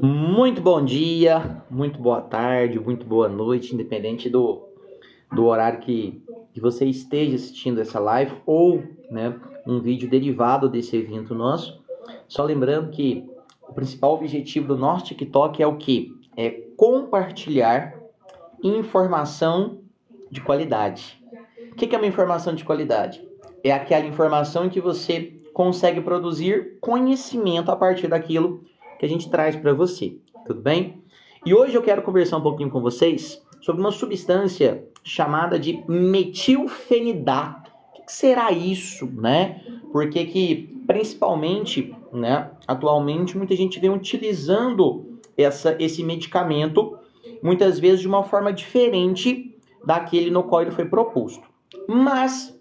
Muito bom dia, muito boa tarde, muito boa noite, independente do horário que você esteja assistindo essa live ou, né, um vídeo derivado desse evento nosso. Só lembrando que o principal objetivo do nosso TikTok é o quê? É compartilhar informação de qualidade. O que é uma informação de qualidade? É aquela informação em que você consegue produzir conhecimento a partir daquilo que a gente traz para você, tudo bem? E hoje eu quero conversar um pouquinho com vocês sobre uma substância chamada de metilfenidato. O que será isso, né? Porque que, principalmente, né, atualmente, muita gente vem utilizando esse medicamento, muitas vezes de uma forma diferente daquele no qual ele foi proposto. Mas,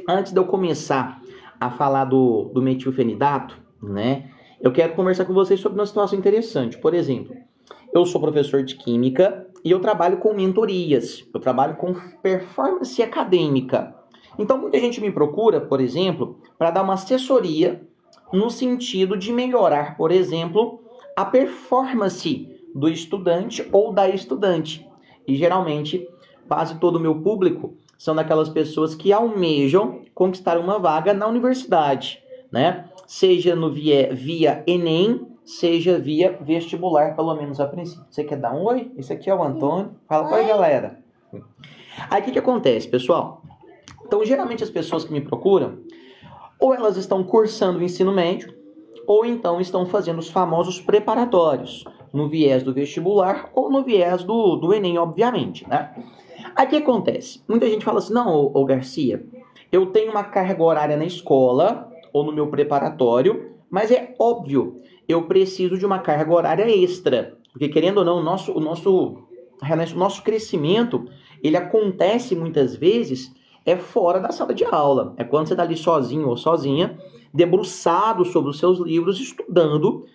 antes de eu começar a falar do metilfenidato, né, eu quero conversar com vocês sobre uma situação interessante. Por exemplo, eu sou professor de química e eu trabalho com mentorias, eu trabalho com performance acadêmica. Então, muita gente me procura, por exemplo, para dar uma assessoria no sentido de melhorar, por exemplo, a performance do estudante ou da estudante. E geralmente, quase todo o meu público são daquelas pessoas que almejam conquistar uma vaga na universidade, né? Seja via Enem, seja via vestibular, pelo menos a princípio. Você quer dar um oi? Esse aqui é o Antônio. Fala, oi, galera. Aí, o que acontece, pessoal? Então, geralmente as pessoas que me procuram, ou elas estão cursando o ensino médio, ou então estão fazendo os famosos preparatórios, no viés do vestibular ou no viés do Enem, obviamente, né? Aí o que acontece? Muita gente fala assim, não, ô Garcia, eu tenho uma carga horária na escola ou no meu preparatório, mas é óbvio, eu preciso de uma carga horária extra, porque querendo ou não, o nosso crescimento, ele acontece muitas vezes fora da sala de aula, é quando você está ali sozinho ou sozinha, debruçado sobre os seus livros, estudando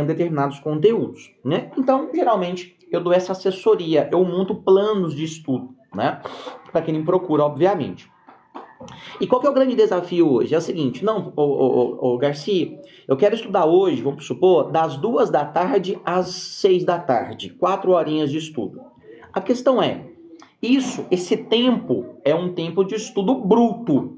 determinados conteúdos, né? Então, geralmente, eu dou essa assessoria, eu monto planos de estudo, né? Para quem me procura, obviamente. E qual que é o grande desafio hoje? É o seguinte, não, Garcia, eu quero estudar hoje, vamos supor, das 2 da tarde às 6 da tarde, 4 horinhas de estudo. A questão é, esse tempo é um tempo de estudo bruto,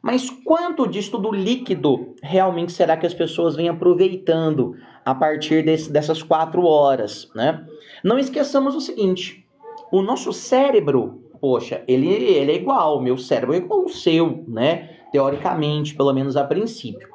mas quanto de estudo líquido realmente será que as pessoas vêm aproveitando a partir dessas 4 horas, né? Não esqueçamos o seguinte, o nosso cérebro, poxa, ele é igual, o meu cérebro é igual ao seu, né? Teoricamente, pelo menos a princípio.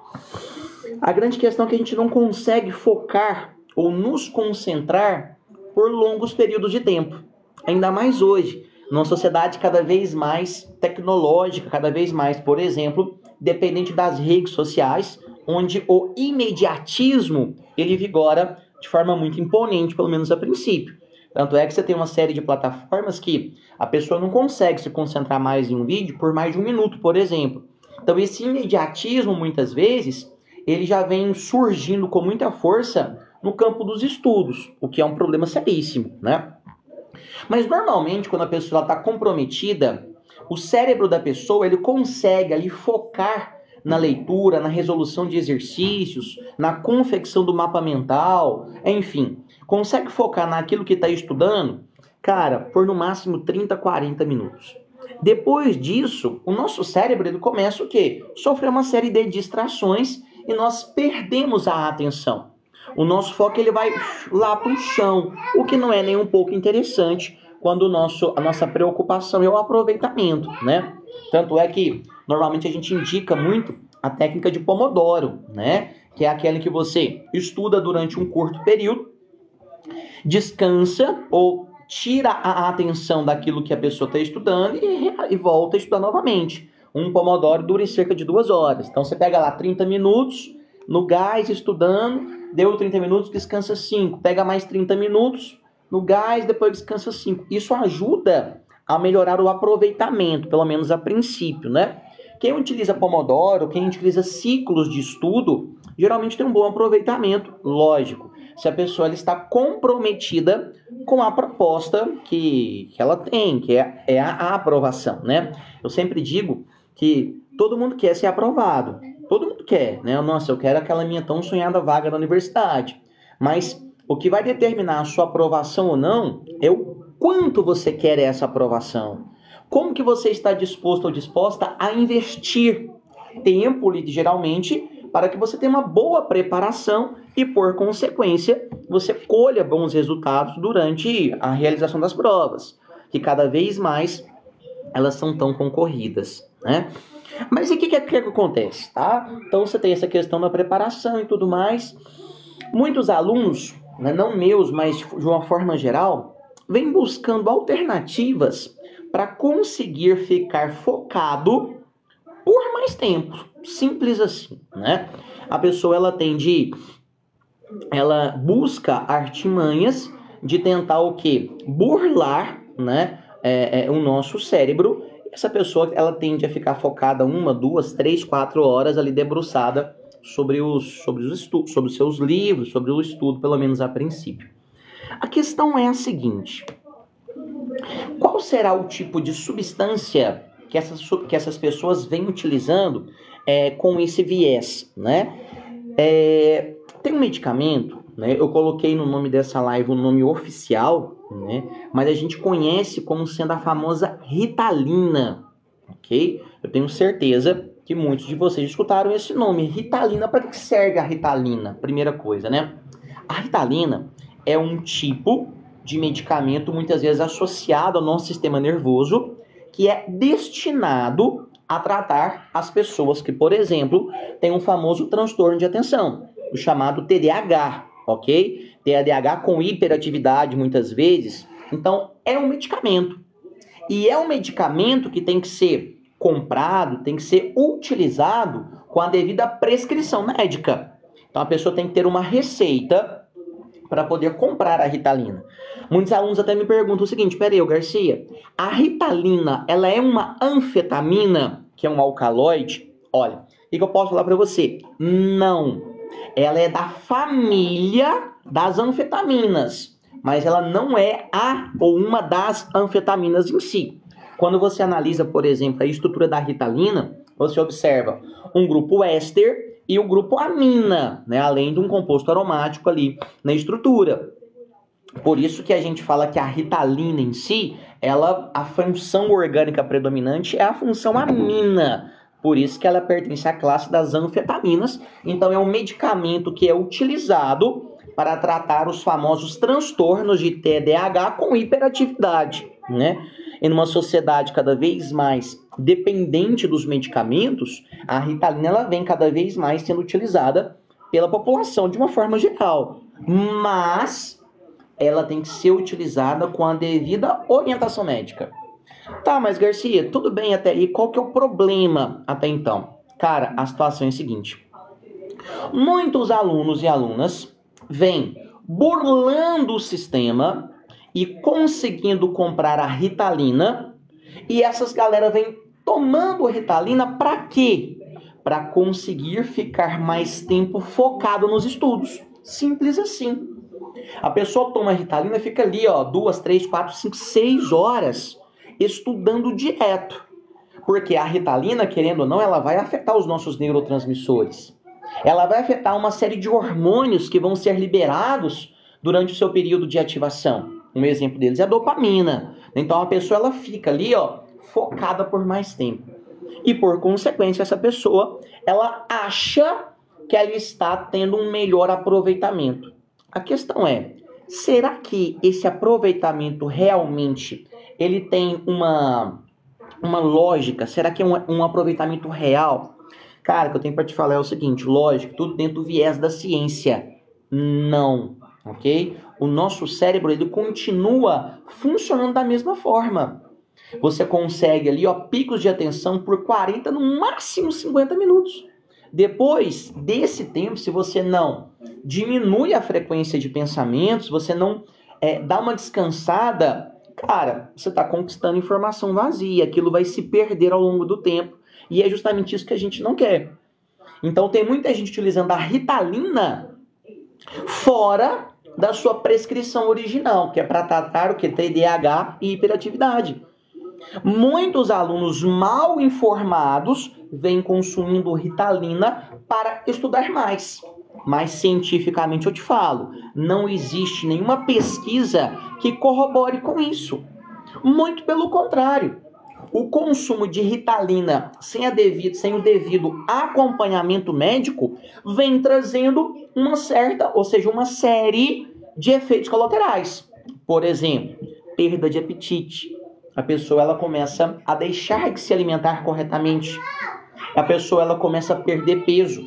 A grande questão é que a gente não consegue focar ou nos concentrar por longos períodos de tempo. Ainda mais hoje, numa sociedade cada vez mais tecnológica, cada vez mais, por exemplo, dependente das redes sociais, onde o imediatismo, ele vigora de forma muito imponente, pelo menos a princípio. Tanto é que você tem uma série de plataformas que a pessoa não consegue se concentrar mais em um vídeo por mais de 1 minuto, por exemplo. Então esse imediatismo, muitas vezes, ele já vem surgindo com muita força no campo dos estudos, o que é um problema seríssimo, né? Mas normalmente, quando a pessoa está comprometida, o cérebro da pessoa ele consegue ali focar na leitura, na resolução de exercícios, na confecção do mapa mental, enfim, consegue focar naquilo que está estudando, cara, por no máximo 30, 40 minutos. Depois disso, o nosso cérebro ele começa o quê? Sofrer uma série de distrações e nós perdemos a atenção. O nosso foco ele vai lá para o chão, o que não é nem um pouco interessante quando a nossa preocupação é o aproveitamento, né? Tanto é que normalmente a gente indica muito a técnica de Pomodoro, né? Que é aquela que você estuda durante um curto período, descansa ou tira a atenção daquilo que a pessoa está estudando e volta a estudar novamente. Um Pomodoro dura cerca de 2 horas. Então você pega lá 30 minutos no gás estudando, deu 30 minutos, descansa 5. Pega mais 30 minutos no gás, depois descansa 5. Isso ajuda a melhorar o aproveitamento, pelo menos a princípio, né? Quem utiliza Pomodoro, quem utiliza ciclos de estudo, geralmente tem um bom aproveitamento, lógico. Se a pessoa ela está comprometida com a proposta que ela tem, que é a aprovação, né? Eu sempre digo que todo mundo quer ser aprovado, Todo mundo quer, né? Nossa, eu quero aquela minha tão sonhada vaga na universidade. Mas o que vai determinar a sua aprovação ou não é o quanto você quer essa aprovação. Como que você está disposto ou disposta a investir tempo, geralmente, para que você tenha uma boa preparação e, por consequência, você colha bons resultados durante a realização das provas, que cada vez mais elas são tão concorridas, né? Mas e o que acontece, tá? Então você tem essa questão da preparação e tudo mais. Muitos alunos, né, não meus, mas de uma forma geral, vêm buscando alternativas para conseguir ficar focado por mais tempo. Simples assim, né? A pessoa ela busca artimanhas de tentar o quê? Burlar, né, o nosso cérebro. Essa pessoa ela tende a ficar focada 1, 2, 3, 4 horas ali debruçada sobre os estudos, sobre os seus livros, sobre o estudo, pelo menos a princípio. A questão é a seguinte: qual será o tipo de substância que essas pessoas vêm utilizando com esse viés, né? Tem um medicamento, né? Eu coloquei no nome dessa live o nome oficial, né? Mas a gente conhece como sendo a famosa Ritalina, ok? Eu tenho certeza que muitos de vocês escutaram esse nome, Ritalina. Para que serve a Ritalina? Primeira coisa, né? A Ritalina é um tipo de medicamento muitas vezes associado ao nosso sistema nervoso, que é destinado a tratar as pessoas que, por exemplo, têm um famoso transtorno de atenção, o chamado TDAH, ok? TDAH com hiperatividade muitas vezes. Então, é um medicamento. E é um medicamento que tem que ser comprado, tem que ser utilizado com a devida prescrição médica. Então, a pessoa tem que ter uma receita para poder comprar a Ritalina. Muitos alunos até me perguntam o seguinte: peraí, Garcia, a Ritalina, ela é uma anfetamina, que é um alcaloide? Olha, o que eu posso falar para você? Não. Ela é da família das anfetaminas, mas ela não é a ou uma das anfetaminas em si. Quando você analisa, por exemplo, a estrutura da Ritalina, você observa um grupo éster e o grupo amina, né? Além de um composto aromático ali na estrutura. Por isso que a gente fala que a Ritalina em si, a função orgânica predominante é a função amina. Por isso que ela pertence à classe das anfetaminas. Então é um medicamento que é utilizado para tratar os famosos transtornos de TDAH com hiperatividade, né? Em uma sociedade cada vez mais dependente dos medicamentos, a Ritalina ela vem cada vez mais sendo utilizada pela população de uma forma geral. Mas ela tem que ser utilizada com a devida orientação médica. Tá, mas Garcia, tudo bem até aí, qual que é o problema até então? Cara, a situação é a seguinte: muitos alunos e alunas vêm burlando o sistema e conseguindo comprar a Ritalina, e essas galera vêm tomando a Ritalina para quê? Para conseguir ficar mais tempo focado nos estudos. Simples assim. A pessoa toma a Ritalina e fica ali, ó, 2, 3, 4, 5, 6 horas estudando direto. Porque a Ritalina, querendo ou não, ela vai afetar os nossos neurotransmissores. Ela vai afetar uma série de hormônios que vão ser liberados durante o seu período de ativação. Um exemplo deles é a dopamina. Então a pessoa ela fica ali, ó, focada por mais tempo. E por consequência, essa pessoa, ela acha que ela está tendo um melhor aproveitamento. A questão é, será que esse aproveitamento realmente ele tem uma lógica? Será que é um aproveitamento real? Cara, o que eu tenho para te falar é o seguinte: lógico, tudo dentro do viés da ciência. Não, ok? O nosso cérebro, ele continua funcionando da mesma forma. Você consegue ali, ó, picos de atenção por 40, no máximo 50 minutos. Depois desse tempo, se você não diminui a frequência de pensamentos, você não dá uma descansada, cara, você está conquistando informação vazia. Aquilo vai se perder ao longo do tempo. E é justamente isso que a gente não quer. Então tem muita gente utilizando a Ritalina fora da sua prescrição original, que é para tratar o que? TDAH e hiperatividade. Muitos alunos mal informados vêm consumindo Ritalina para estudar mais. Mas cientificamente eu te falo, não existe nenhuma pesquisa que corrobore com isso. Muito pelo contrário. O consumo de Ritalina sem o devido acompanhamento médico vem trazendo uma série de efeitos colaterais. Por exemplo, perda de apetite. A pessoa ela começa a deixar de se alimentar corretamente. A pessoa ela começa a perder peso.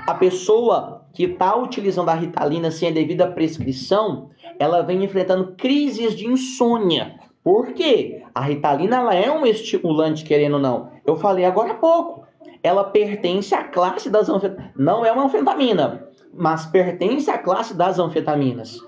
A pessoa que está utilizando a Ritalina sem a devida prescrição, ela vem enfrentando crises de insônia. Por quê? A Ritalina ela é um estimulante, querendo ou não. Eu falei agora há pouco. Ela pertence à classe das anfetaminas. Não é uma anfetamina, mas pertence à classe das anfetaminas.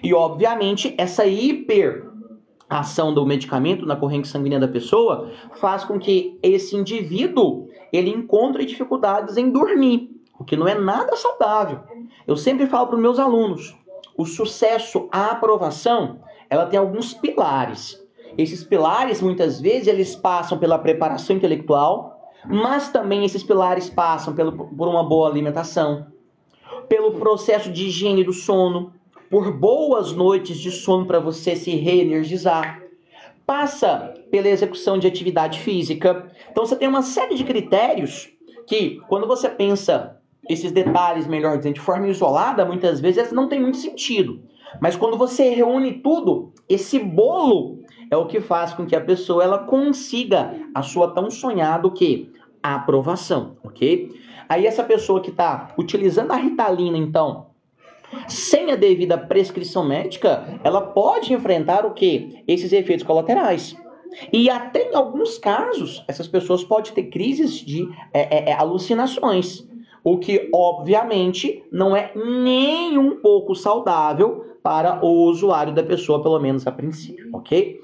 E, obviamente, essa hiperação do medicamento na corrente sanguínea da pessoa faz com que esse indivíduo ele encontre dificuldades em dormir, o que não é nada saudável. Eu sempre falo para os meus alunos, o sucesso, a aprovação, ela tem alguns pilares. Esses pilares, muitas vezes, eles passam pela preparação intelectual, mas também esses pilares passam por uma boa alimentação, pelo processo de higiene do sono, por boas noites de sono para você se reenergizar. Passa pela execução de atividade física. Então você tem uma série de critérios que, quando você pensa esses detalhes, melhor dizendo, de forma isolada, muitas vezes não tem muito sentido. Mas quando você reúne tudo, esse bolo é o que faz com que a pessoa ela consiga a sua tão sonhada o quê? A aprovação, ok? Aí essa pessoa que está utilizando a Ritalina, então, sem a devida prescrição médica, ela pode enfrentar o quê? Esses efeitos colaterais. E até em alguns casos, essas pessoas podem ter crises de alucinações. O que, obviamente, não é nem um pouco saudável para o usuário da pessoa, pelo menos a princípio, ok?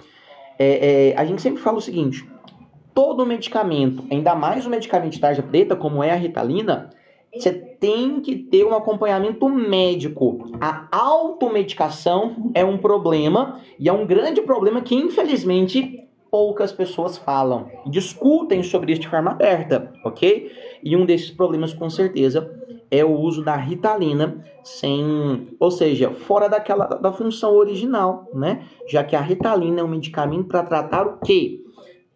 A gente sempre fala o seguinte, todo medicamento, ainda mais o medicamento de tarja preta, como é a Ritalina, você tem que ter um acompanhamento médico. A automedicação é um problema, e é um grande problema que, infelizmente, poucas pessoas falam, discutem sobre isso de forma aberta, ok? E um desses problemas, com certeza, é o uso da Ritalina fora da função original, né? Já que a Ritalina é um medicamento para tratar o quê?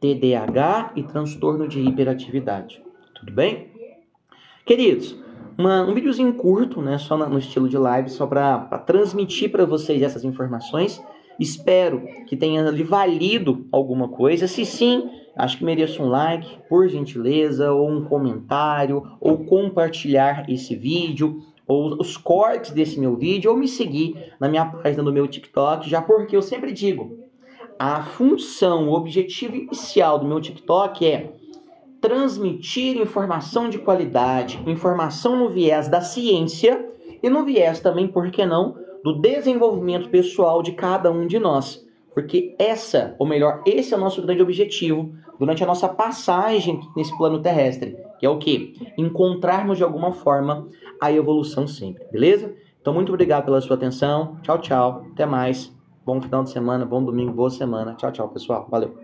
TDAH e transtorno de hiperatividade. Tudo bem? Queridos, um videozinho curto, né? Só no estilo de live, só para transmitir para vocês essas informações. Espero que tenha lhe valido alguma coisa. Se sim, acho que mereço um like, por gentileza, ou um comentário, ou compartilhar esse vídeo, ou os cortes desse meu vídeo, ou me seguir na minha página do meu TikTok, já porque eu sempre digo, a função, o objetivo inicial do meu TikTok é transmitir informação de qualidade, informação no viés da ciência e no viés também, por que não, do desenvolvimento pessoal de cada um de nós. Porque esse é o nosso grande objetivo durante a nossa passagem nesse plano terrestre, que é o quê? Encontrarmos de alguma forma a evolução sempre, beleza? Então, muito obrigado pela sua atenção. Tchau, tchau. Até mais. Bom final de semana, bom domingo, boa semana. Tchau, tchau, pessoal. Valeu.